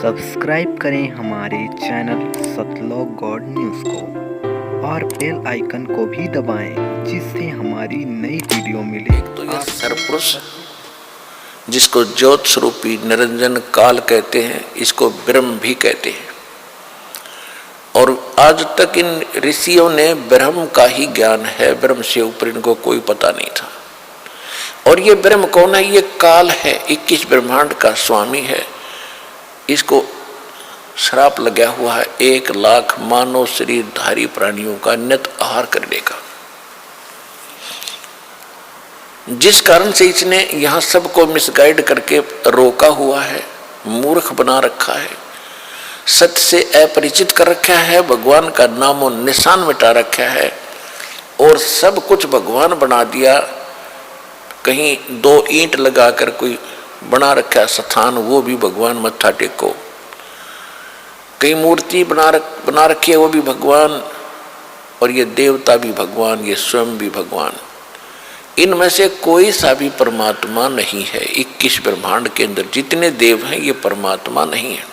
Subscribe करें हमारे channel सतलोक God news को और बेल आइकन को भी दबाएं जिससे हमारी नई वीडियो मिले। तो यह सरपुरुष जिसको ज्योत स्वरूपी निरंजन काल कहते हैं, इसको ब्रह्म भी कहते हैं। और आज तक इन ऋषियों ने ब्रह्म का ही ज्ञान है, ब्रह्म से ऊपर इनको कोई पता नहीं था। और ये ब्रह्म कौन है? ये काल है, 21 ब्रह्मांड का स्वामी है। इसको श्राप लगा हुआ है 1 लाख मानव शरीरधारी प्राणियों का नित आहार करने का, जिस कारण से इसने यहाँ सबको मिसगाइड करके रोका हुआ है, मूर्ख बना रखा है, सत्य से अपरिचित कर रखा है, भगवान का नामो निशान मिटा रखा है और सब कुछ भगवान बना दिया। कहीं 2 ईंट लगाकर कोई बना रखा स्थान, वो भी भगवान मत्था टेको। कहीं मूर्ति बना रखी है, वो भी भगवान, और ये देवता भी भगवान, ये स्वयं भी भगवान। इनमें से कोई सा भी परमात्मा नहीं है। 21 ब्रह्मांड के अंदर जितने देव हैं, ये परमात्मा नहीं है।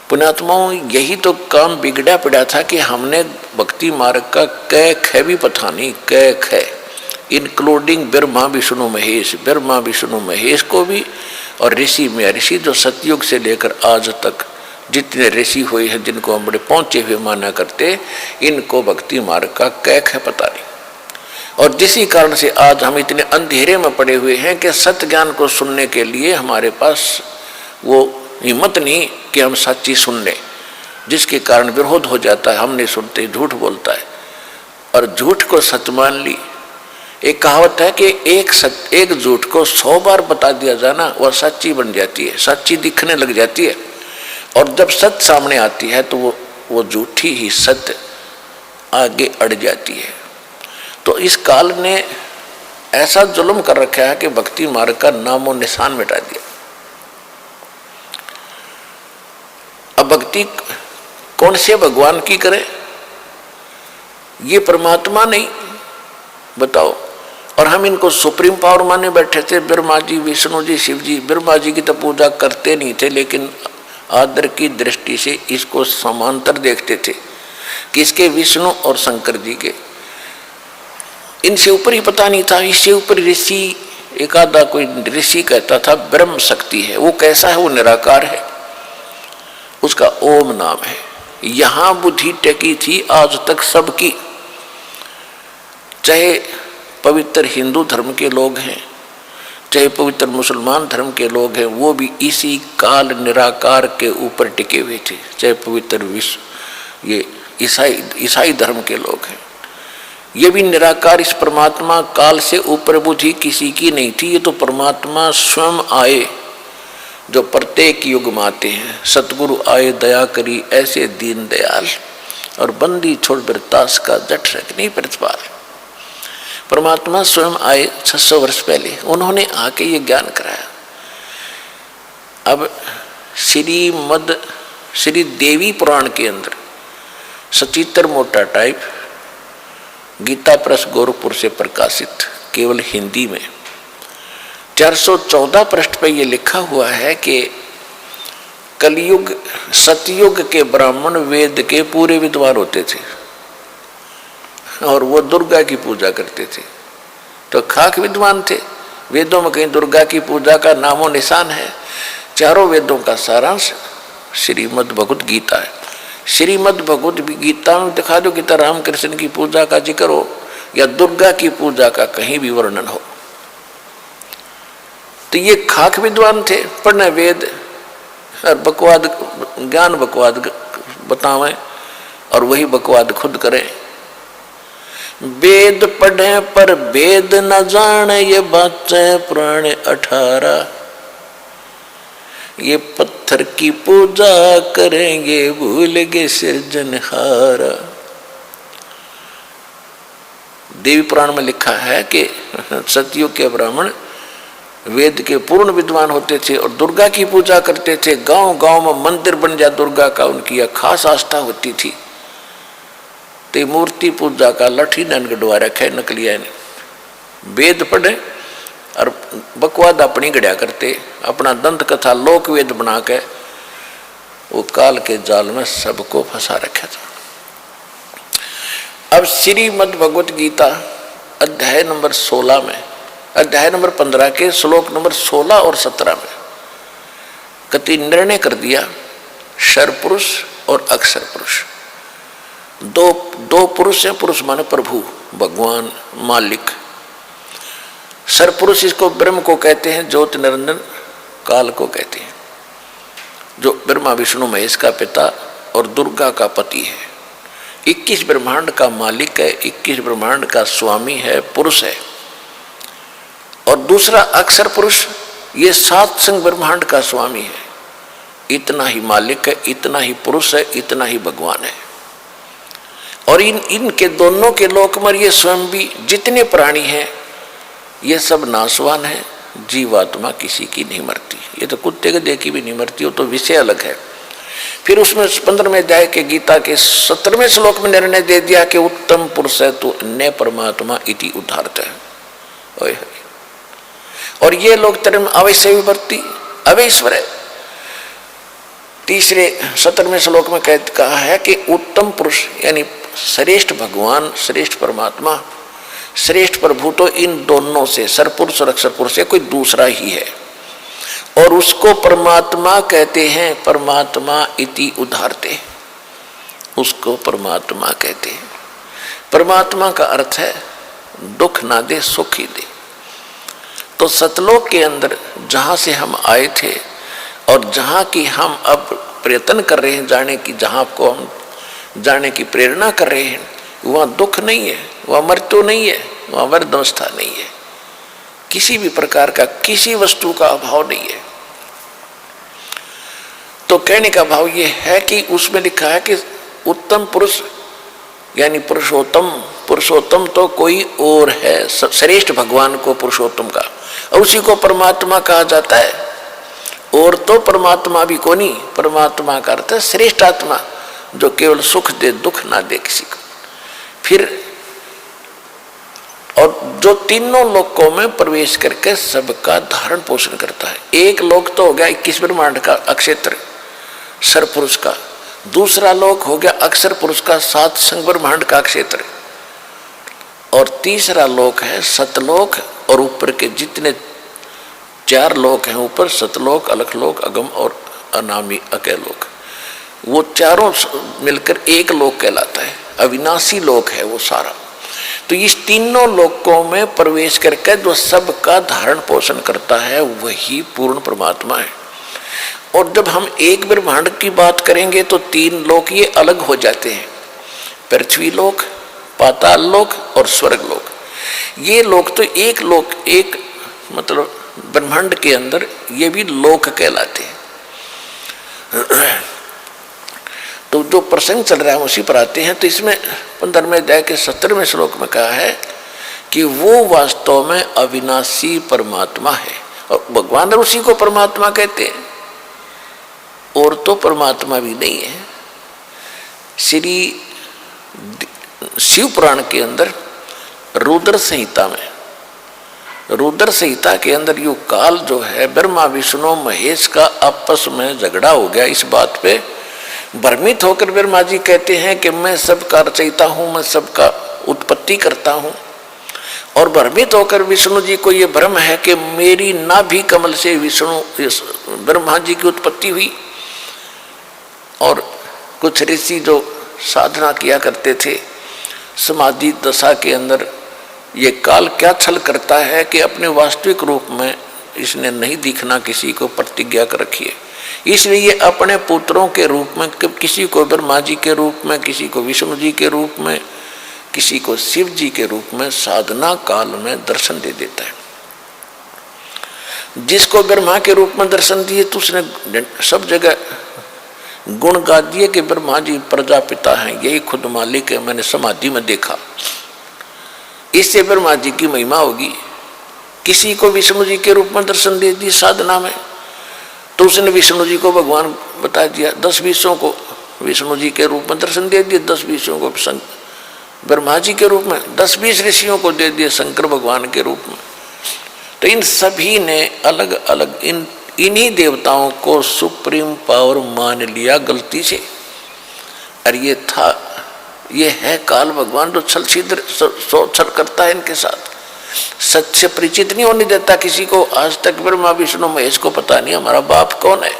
पुण्यात्माओं, यही तो काम बिगड़ा पड़ा था कि हमने भक्ति मार्ग का कै ख भी पता नहीं, कै ख इंक्लूडिंग ब्रह्मा विष्णु महेश, ब्रह्मा विष्णु महेश को भी, और ऋषि में ऋषि जो सतयुग से लेकर आज तक जितने ऋषि हुए हैं, जिनको हम बड़े पहुंचे हुए माना करते, इनको भक्ति मार्ग का कै ख पता नहीं। और जिसी कारण से आज हम इतने अंधेरे में पड़े हुए हैं कि सत्य ज्ञान को सुनने के लिए हमारे पास वो हिम्मत नहीं कि हम सच्ची सुन लें, जिसके कारण विरोध हो जाता है। हम नहीं सुनते, झूठ बोलता है, और झूठ को सत्य मान ली। एक कहावत है कि एक झूठ को 100 बार बता दिया जाना, वह सच्ची बन जाती है, सच्ची दिखने लग जाती है। और जब सत्य सामने आती है तो वो झूठी ही सत्य आगे अड़ जाती है। तो इस काल ने ऐसा जुल्म कर रखा है कि भक्ति मार्ग का नामो निशान मिटा दिया। अब भक्ति कौन से भगवान की करे? ये परमात्मा नहीं, बताओ। और हम इनको सुप्रीम पावर माने बैठे थे, ब्रह्मा जी, विष्णु जी, शिव जी। ब्रह्मा जी की तो पूजा करते नहीं थे, लेकिन आदर की दृष्टि से इसको समांतर देखते थे, किसके? विष्णु और शंकर जी के। इनसे ऊपर ही पता नहीं था। इससे ऊपर ऋषि, एक आधा कोई ऋषि कहता था ब्रह्म शक्ति है। वो कैसा है? वो निराकार है, उसका ओम नाम है। यहां बुद्धि टेकी थी आज तक सबकी, चाहे पवित्र हिंदू धर्म के लोग हैं, चाहे पवित्र मुसलमान धर्म के लोग हैं, वो भी इसी काल निराकार के ऊपर टिके हुए थे। चाहे पवित्र विश्व ये ईसाई धर्म के लोग हैं, ये भी निराकार इस परमात्मा काल से ऊपर बुद्धि किसी की नहीं थी। ये तो परमात्मा स्वयं आए, जो प्रत्येक युग में आते हैं। सतगुरु आए दया करी ऐसे दीन दयाल, और बंदी छोड़ बिरतास का जट रखनी प्रतिपाल। परमात्मा स्वयं आए 600 वर्ष पहले, उन्होंने आके ये ज्ञान कराया। अब श्री देवी पुराण के अंदर सचित्र मोटा टाइप गीता प्रेस गोरखपुर से प्रकाशित, केवल हिंदी में 414 पृष्ठ पे ये लिखा हुआ है कि कलयुग सतयुग के ब्राह्मण वेद के पूरे विद्वान होते थे, और वो दुर्गा की पूजा करते थे। तो खाक विद्वान थे। वेदों में कहीं दुर्गा की पूजा का नामो निशान है? चारों वेदों का सारांश श्रीमद् भगवत गीता है। श्रीमद् भगवत गीता में दिखा दो कि रामकृष्ण की पूजा का जिक्र हो या दुर्गा की पूजा का कहीं भी वर्णन हो। तो ये खाक विद्वान थे, पढ़ने वेद और बकवाद ज्ञान बकवाद बतावें, और वही बकवाद खुद करें। वेद पढ़े पर वेद न जाने, ये बातें पुराने 18। ये पत्थर की पूजा करेंगे, भूल गए सृजनहारा। देवी पुराण में लिखा है कि सतयुग के ब्राह्मण वेद के पूर्ण विद्वान होते थे और दुर्गा की पूजा करते थे। गांव गांव में मंदिर बन जाए दुर्गा का, उनकी यह खास आस्था होती थी। तो मूर्ति पूजा का लठी नन गढ़वा रखा है नकलिया ने। वेद पढ़े और बकवाद अपनी गढ़िया करते, अपना दंत कथा लोकवेद बना के वो काल के जाल में सबको फंसा रखा था। अब श्रीमद् भगवत गीता अध्याय नंबर 16 में, अध्याय नंबर 15 के श्लोक नंबर 16 और 17 में कति निर्णय कर दिया सरपुरुष और अक्षर पुरुष, दो पुरुष हैं। पुरुष माने प्रभु, भगवान, मालिक। सरपुरुष इसको ब्रह्म को कहते हैं, ज्योति निरंजन काल को कहते हैं, जो ब्रह्मा विष्णु महेश का पिता और दुर्गा का पति है। 21 ब्रह्मांड का मालिक है, 21 ब्रह्मांड का स्वामी है, पुरुष है। और दूसरा अक्षर पुरुष, ये 7 संग ब्रह्मांड का स्वामी है। इतना ही मालिक है, इतना ही पुरुष है, इतना ही भगवान है। और इनके दोनों के लोक में ये स्वयं भी जितने प्राणी हैं ये सब नाशवान है। जीवात्मा किसी की नहीं मरती, ये तो कुत्ते के देखी भी नहीं मरती, वो तो विषय अलग है। फिर उसमें 15वें अध्याय के गीता के 17वें श्लोक में निर्णय दे दिया कि उत्तम पुरुष है तो अन्य परमात्मा इति उदाहरत है। और ये लोग धर्म अवश्य विवर्ती अवैश्वर है। तीसरे 17वें श्लोक में कहा है कि उत्तम पुरुष यानी श्रेष्ठ भगवान, श्रेष्ठ परमात्मा, श्रेष्ठ प्रभु तो इन दोनों से, सरपुरुष और अक्षर पुरुष से कोई दूसरा ही है। और उसको परमात्मा कहते हैं, परमात्मा इति उदाहरते, उसको परमात्मा कहते हैं। परमात्मा का अर्थ है दुख ना दे, सुख ही दे। तो सतलोक के अंदर जहाँ से हम आए थे और जहाँ की हम अब प्रयत्न कर रहे हैं जाने की, जहाँ को हम जाने की प्रेरणा कर रहे हैं, वहाँ दुख नहीं है, वहाँ मृत्यु नहीं है, वहाँ वर्धावस्था नहीं है, किसी भी प्रकार का किसी वस्तु का अभाव नहीं है। तो कहने का भाव ये है कि उसमें लिखा है कि उत्तम पुरुष यानी पुरुषोत्तम, पुरुषोत्तम तो कोई और है, श्रेष्ठ भगवान को पुरुषोत्तम का, और उसी को परमात्मा कहा जाता है। और तो परमात्मा भी को नहीं, परमात्मा का अर्थ है श्रेष्ठ आत्मा, जो केवल सुख दे, दुख ना दे किसी को। फिर और जो तीनों लोकों में प्रवेश करके सबका धारण पोषण करता है। एक लोक तो हो गया 21 ब्रह्मांड का अक्षेत्र सरपुरुष का, दूसरा लोक हो गया अक्षर पुरुष का 7 संग ब्रह्मांड का क्षेत्र, और तीसरा लोक है सतलोक। और ऊपर के जितने 4 लोक हैं ऊपर, सतलोक, अलखलोक, अगम और अनामी अकेलोक, वो चारों मिलकर एक लोक कहलाता है, अविनाशी लोक है वो सारा। तो इस तीनों लोकों में प्रवेश करके जो सबका धारण पोषण करता है वही पूर्ण परमात्मा है। और जब हम एक ब्रह्मांड की बात करेंगे तो 3 लोक ये अलग हो जाते हैं, पृथ्वी लोक, पाताल लोक और स्वर्ग लोक। ये लोक तो एक लोक, एक मतलब ब्रह्मांड के अंदर ये भी लोक कहलाते हैं। तो जो प्रसंग चल रहा है उसी पर आते हैं। तो इसमें 15वें अध्याय के 17वें श्लोक में कहा है कि वो वास्तव में अविनाशी परमात्मा है, और भगवान उसी को परमात्मा कहते हैं, और तो परमात्मा भी नहीं है। श्री शिव पुराण के अंदर रुद्र संहिता में, रुद्र संहिता के अंदर यो काल जो है, ब्रह्मा विष्णु महेश का आपस में झगड़ा हो गया इस बात पे। भ्रमित होकर ब्रह्मा जी कहते हैं कि मैं सबका रचयिता हूँ, मैं सबका उत्पत्ति करता हूँ। और भ्रमित होकर विष्णु जी को ये भ्रम है कि मेरी नाभि कमल से विष्णु ब्रह्मा जी की उत्पत्ति हुई। और कुछ ऋषि जो साधना किया करते थे समाधि दशा के अंदर, ये काल क्या छल करता है कि अपने वास्तविक रूप में इसने नहीं दिखना, किसी को प्रतिज्ञा कर रखी है। इसलिए अपने पुत्रों के रूप में, किसी को ब्रह्मा जी के रूप में, किसी को विष्णु जी के रूप में, किसी को शिव जी के रूप में साधना काल में दर्शन दे देता है। जिसको ब्रह्मा के रूप में दर्शन दिए तो उसने सब जगह गुण गा दिए कि ब्रह्मा जी प्रजापिता हैं, यही खुद मालिक है, मैंने समाधि में देखा। इससे ब्रह्मा जी की महिमा होगी। किसी को विष्णु जी के रूप में दर्शन दे दी साधना में, तो उसने विष्णु जी को भगवान बता दिया। 10-20 को विष्णु जी के रूप में दर्शन दे दिए, 10-20 को ब्रह्मा जी के रूप में, 10-20 ऋषियों को दे दिए शंकर भगवान के रूप में। तो इन सभी ने अलग अलग इन्हीं देवताओं को सुप्रीम पावर मान लिया गलती से। और ये है काल भगवान जो छल छल करता है इनके साथ, सच से परिचित नहीं होने देता किसी को। आज तक ब्रह्मा विष्णु महेश को पता नहीं हमारा बाप कौन है।